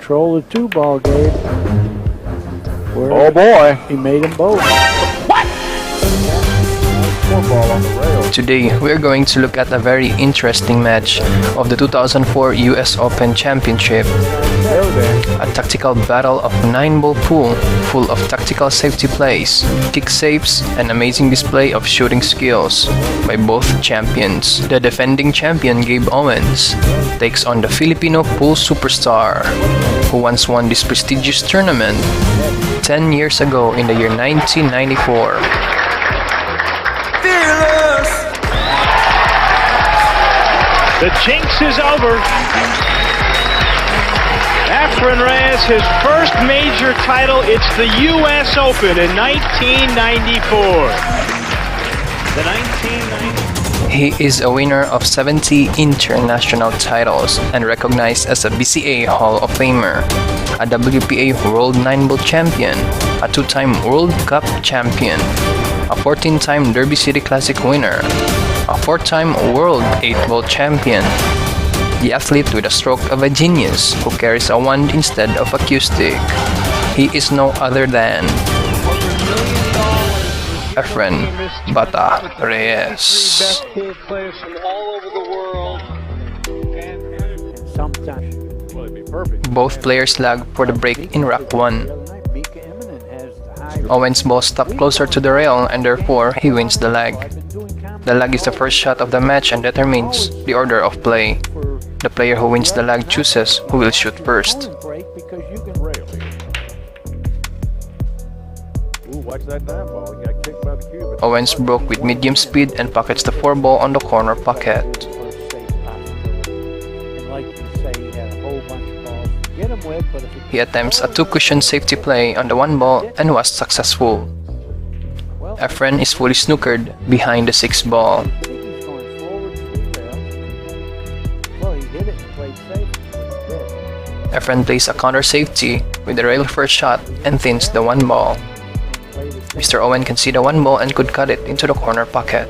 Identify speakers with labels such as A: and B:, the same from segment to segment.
A: control the 2-ball, Gabe.
B: Oh boy!
A: He made them both.
B: What? 4-ball on the rail.
C: Today, we're going to look at a very interesting match of the 2004 US Open Championship. A tactical battle of 9-ball pool full of tactical safety plays, kick saves, and amazing display of shooting skills by both champions. The defending champion Gabe Owens takes on the Filipino pool superstar who once won this prestigious tournament 10 years ago in the year 1994.
D: The jinx is over. Efren Reyes, his first major title. It's the US Open in 1994. The 1990.
C: He is a winner of 70 international titles and recognized as a BCA Hall of Famer, a WPA World 9-Ball Champion, a 2-time World Cup Champion, a 14-time Derby City Classic winner, a 4-time World 8-Ball Champion, the athlete with a stroke of a genius who carries a wand instead of a cue stick. He is no other than Efren Bata Reyes.
D: Players from all over the world.
C: Both players lag for the break in rack 1. Owens' ball stopped closer to the rail and therefore he wins the lag. The lag is the first shot of the match and determines the order of play. The player who wins the lag chooses who will shoot first. Owens broke with medium speed and pockets the 4-ball on the corner pocket. He attempts a 2-cushion safety play on the 1-ball and was successful. Efren is fully snookered behind the 6-ball. Efren plays a counter safety with the rail first shot and thins the 1-ball. Mr. Owen can see the 1-ball and could cut it into the corner pocket.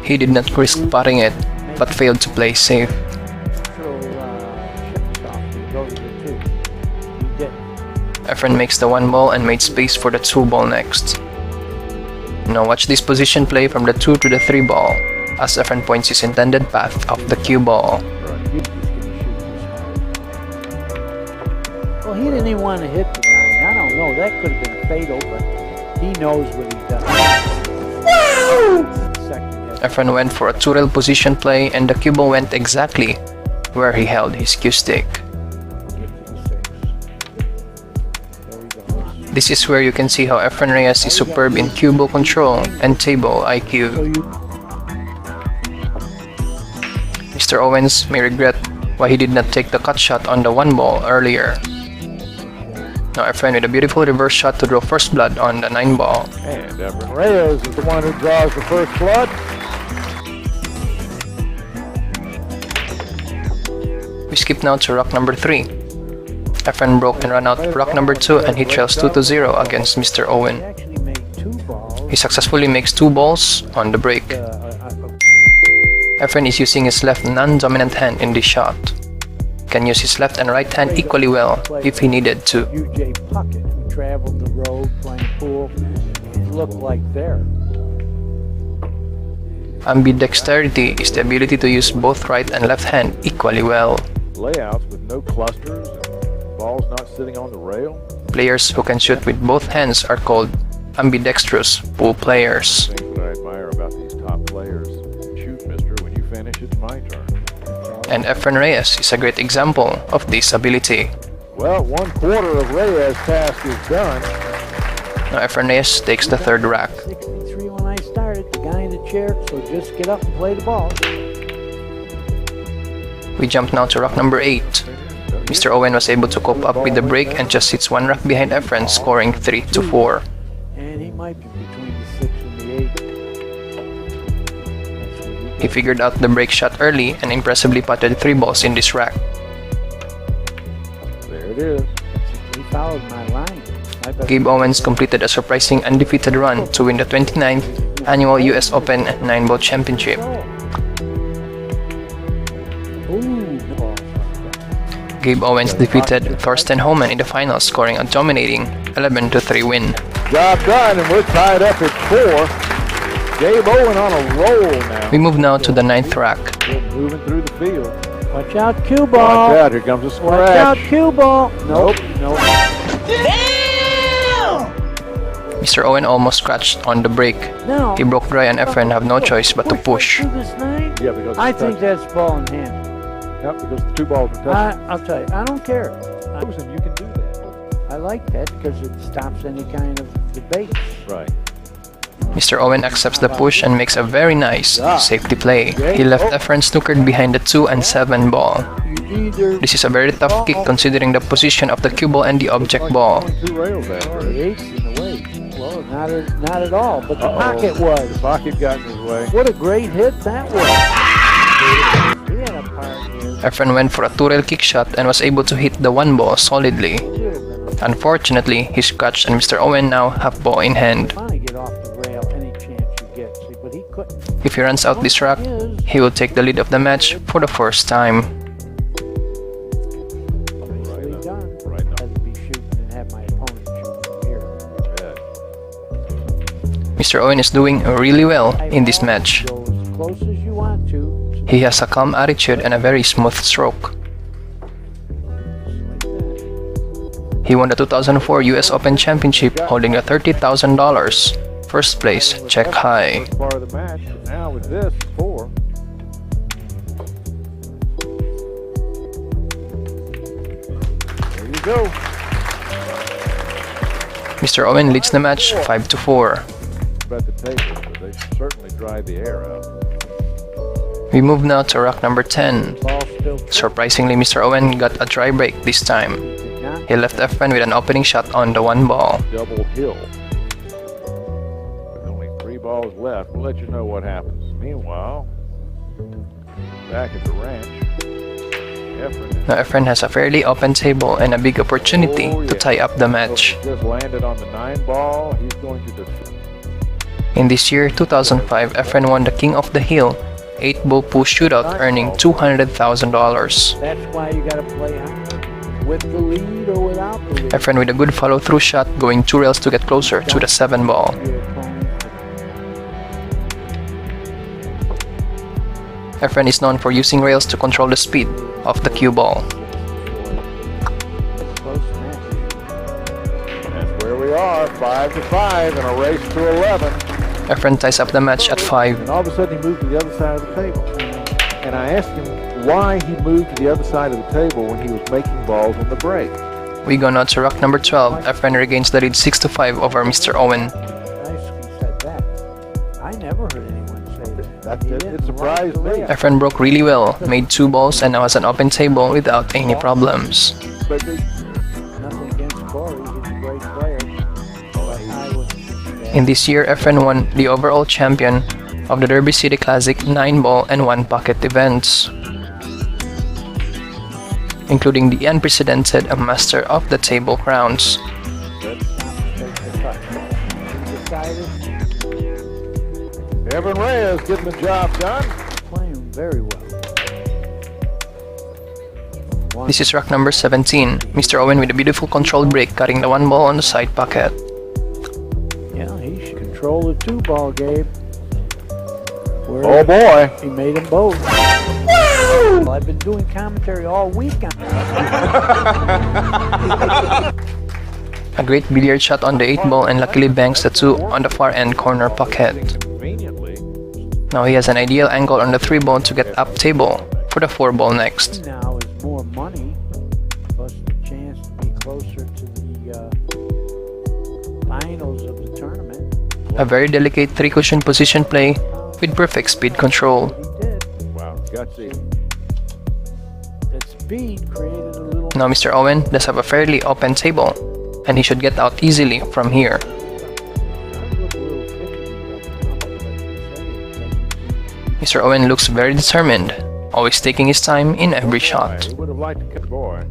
C: He did not risk putting it, but failed to play safe. Efren makes the 1-ball and made space for the 2-ball next. Now watch this position play from the 2 to the 3-ball, as Efren points his intended path of the cue ball.
A: Well, he didn't even want to hit the 9. I don't know, that could have been fatal, but he knows what he's done.
C: Efren went for a 2-rail position play and the cue ball went exactly where he held his cue stick. This is where you can see how Efren Reyes is superb in cue ball control and table IQ. Mr. Owens may regret why he did not take the cut shot on the 1-ball earlier. Now Efren with a beautiful reverse shot to draw first blood on the 9-ball.
B: And Efren Reyes is the one who draws the first blood.
C: We skip now to rock number 3. Efren broke and ran out rock number 2 and he trails 2-0 against Mr. Owen. He successfully makes 2 balls on the break. Efren is using his left non-dominant hand in this shot. Can use his left and right hand equally well if he needed to. Ambidexterity is the ability to use both right and left hand equally well.
B: Layouts with no clusters and balls not sitting on the rail.
C: Players who can shoot with both hands are called ambidextrous pool players.
B: Things that I admire about these top players. Shoot, mister, when you finish, it's my turn.
C: And Efren Reyes is a great example of this ability.
B: Well, 1/4 of Reyes' task is done.
C: Now Efren Reyes takes the 3rd rack.
A: 63 when I started, the guy in the chair, so just get up and play the ball.
C: We jump now to rock number 8. Mr. Owen was able to cope up with the break and just sits 1 rack behind Efren, scoring 3-4.
A: And he might be between the 6 and the 8.
C: He figured out the break shot early and impressively putted 3 balls in this rack.
B: There it is.
A: He followed my line.
C: Gabe Owens completed a surprising undefeated run to win the 29th annual US Open 9-Ball Championship.
A: Ooh, ball.
C: Gabe Owens defeated Thorsten Homan in the final, scoring a dominating 11-3 win.
B: Job done, and we're tied up at 4. Gabe Owen on a roll now.
C: We move now to the 9th rack.
B: We're moving through the field.
A: Watch out, cue ball.
B: Watch out, here comes a scratch.
A: Watch out, cue ball. Nope.
B: Nope.
C: Mr. Owen almost scratched on the break.
A: No.
C: He broke dry and Efren have no choice but to push.
A: Through this nine?
B: Yeah, because
A: I
B: it's
A: think
B: touch-
A: that's ball in hand.
B: Yep, because the 2 balls are touching.
A: I'll tell you, I don't care.
B: And you can do that.
A: I like that because it stops any kind of debate.
B: Right.
C: Mr. Owen accepts the push and makes a very nice safety play. He left Efren snookered behind the 2 and 7 ball.
A: You either
C: This is a very tough kick considering the position of the cue ball and the object ball.
B: 2 rails after
A: the
B: it.
A: ace in the way. Well, not at all, but the pocket was.
B: The pocket got in his way.
A: What a great hit that was. He had a part here.
C: Efren went for a 2-rail kick shot and was able to hit the 1 ball solidly. Unfortunately, he scratched and Mr. Owen now have ball in hand.
A: Trying to get off the rail any chance you get, see, but he couldn't.
C: If he runs out this rack, he will take the lead of the match for the first time.
A: Nicely done.
B: Right now.
A: Had to be shooting and have my opponent shoot from here.
C: Mr. Owen is doing really well in this match.
A: Go as close as you want to.
C: He has a calm attitude and a very smooth stroke. He won the 2004 US Open Championship, holding the $30,000. First place, check high.
B: First part of the match, but now with this, 4. There you go.
C: Mr. Owen leads the match 5-4.
B: About the table, but they certainly dried the air out.
C: We move now to rack number 10.
A: Ball still
C: Surprisingly, Mr. Owen got a dry break this time.
A: did not.
C: He left Efren with an opening shot on the 1 ball.
B: Double hill. With only 3 balls left, we'll let you know what happens. Meanwhile, back at the ranch, Efren
C: Now Efren has a fairly open table and a big opportunity to tie up the match.
B: just landed on the 9 ball. He's going to defend.
C: In this year, 2005, Efren won the King of the Hill 8-ball pool shootout, earning $200,000.
A: That's why you got to play with the lead or without the lead.
C: Efren with a good follow-through shot, going 2 rails to get closer to the 7 ball.
A: Your opponent.
C: Efren is known for using rails to control the speed of the cue ball.
A: Close match.
B: That's where we are, 5-5 in a race to 11.
C: Efren ties up the match at 5.
B: And all of a sudden he moved to the other side of the table. And I asked him why he moved to the other side of the table when he was making balls on the break.
C: We go now to rack number 12. Efren regains the lead 6-5 over Mr. Owen.
A: Nice he said that. I never heard anyone say that. He didn't
B: It surprised
A: like the
B: me.
A: layup.
C: Efren broke really well, made 2 balls and now has an open table without any problems.
B: But they,
A: Nothing against Corey. He's a great player. But I would.
C: In this year, Efren won the overall champion of the Derby City Classic 9-ball and 1 pocket events, including the unprecedented Master of the Table crowns.
B: Efren Reyes getting the job done.
A: Playing very well.
C: This is rack number 17. Mr. Owen with a beautiful controlled break, cutting the 1 ball on the side pocket.
A: Yeah, he should control the 2 ball, Gabe. Where
B: Oh boy.
A: he made them both. Well, I've been doing commentary all week on
C: A great billiard shot on the 8 ball and luckily banks the 2 on the far end corner pocket.
B: Conveniently,
C: Now he has an ideal angle on the 3 ball to get up table for the 4 ball next.
A: now is more money, plus the chance to be closer to the finals of the tournament.
C: A very delicate 3 cushion position play with perfect speed control.
A: He did.
B: wow, gutsy.
A: That speed created a little.
C: Now Mr. Owen does have a fairly open table, and he should get out easily from here. Mr. Owen looks very determined, always taking his time in every shot.
B: He would have liked to cut boy.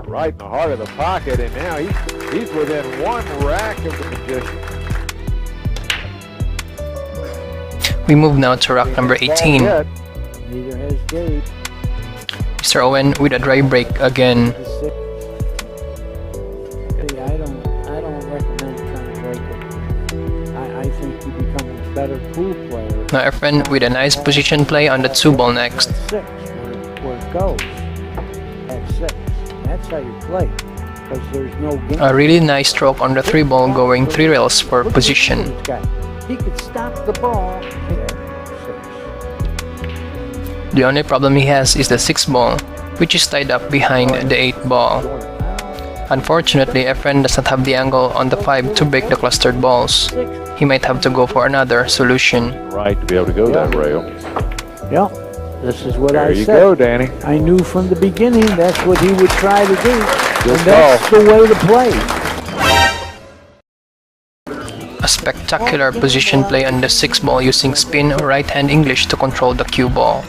B: Right in the heart of the pocket, and now he's within 1 rack of the magician.
C: We move now to rack number 18.
A: Neither has Gabe.
C: Mr. Owen with a dry break again.
A: See, I don't recommend trying to break it. I think you become a better pool player.
C: Now Efren with a nice position play on the 2-ball next.
A: At 6, where it goes. At 6. That's how you play. Because there's no game.
C: A really nice stroke on the 3-ball, going 3 rails for position.
A: He could stop the ball.
C: The only problem he has is the 6-ball, which is tied up behind the 8-ball. Unfortunately, Efren does not have the angle on the 5 to break the clustered balls. He might have to go for another solution.
B: Right to be able to go that rail.
A: Yeah, this is what
B: There
A: I
B: you
A: said.
B: go, Danny.
A: I knew from the beginning that's what he would try to do.
B: Good
A: And that's
B: call.
A: the way to play.
C: A spectacular position play on the 6-ball using spin or right-hand English to control the cue ball.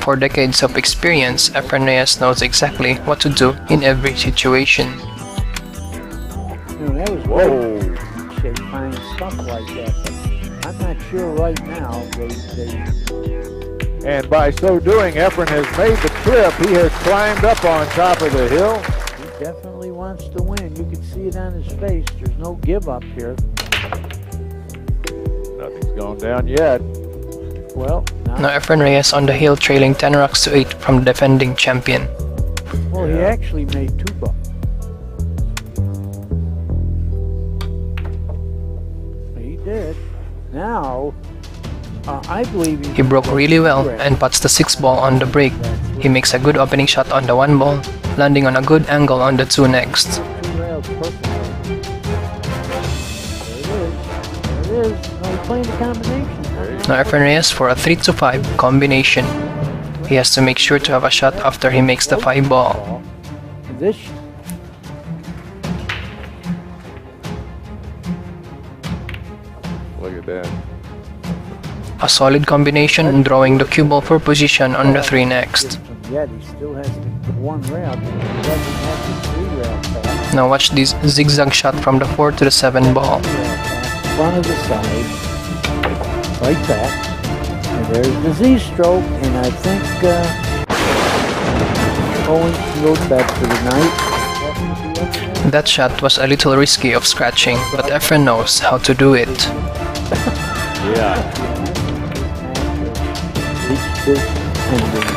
C: For decades of experience, Efren Reyes knows exactly what to do in every situation.
A: You know, that was
B: Whoa.
A: great. They find stuff like that. But I'm not sure right now
B: And by so doing, Efren has made the trip. He has climbed up on top of the hill.
A: he definitely wants to win. You can see it on his face. There's no give up here.
B: Nothing's gone down yet.
A: Well,
C: Now Efren Reyes on the hill trailing 10 rocks to 8 from the defending champion.
A: well, he actually made 2 bucks. He did. Now, I believe
C: He broke really well and puts the 6-ball on the break. He makes a good opening shot on the 1-ball, landing on a good angle on the 2 next.
A: 2 rails perfectly. There it is. Now he's playing the combination.
C: Now Efren Reyes for a 3-5 combination. He has to make sure to have a shot after he makes the 5-ball.
A: This
B: Look at that.
C: A solid combination, drawing the cue ball for position on the 3 next.
A: yet he still has the 1 rail. He doesn't have the 3 rail pass.
C: Now watch this zigzag shot from the 4 to the 7 ball.
A: Front of the side, like that. And there's the Z stroke, and I think Owen goes back for the night.
C: That shot was a little risky of scratching, but Efren knows how to do it.
B: Yeah.
A: Reached this ending.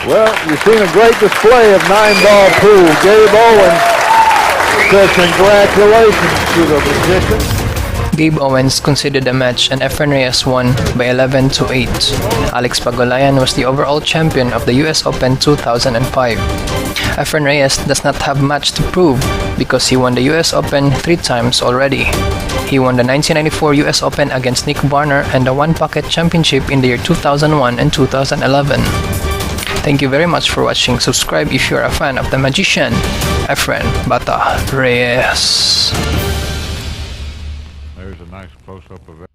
B: Well, you've seen a great display of 9-ball pool. Gabe Owen says congratulations to the magician.
C: Gabe Owens conceded the match and Efren Reyes won by 11-8. Alex Pagulayan was the overall champion of the US Open 2005. Efren Reyes does not have much to prove because he won the US Open 3 times already. He won the 1994 US Open against Nick Varner and the One Pocket Championship in the year 2001 and 2011. Thank you very much for watching. Subscribe if you're a fan of the magician, Efren Bata Reyes.
E: There's a nice close-up of it.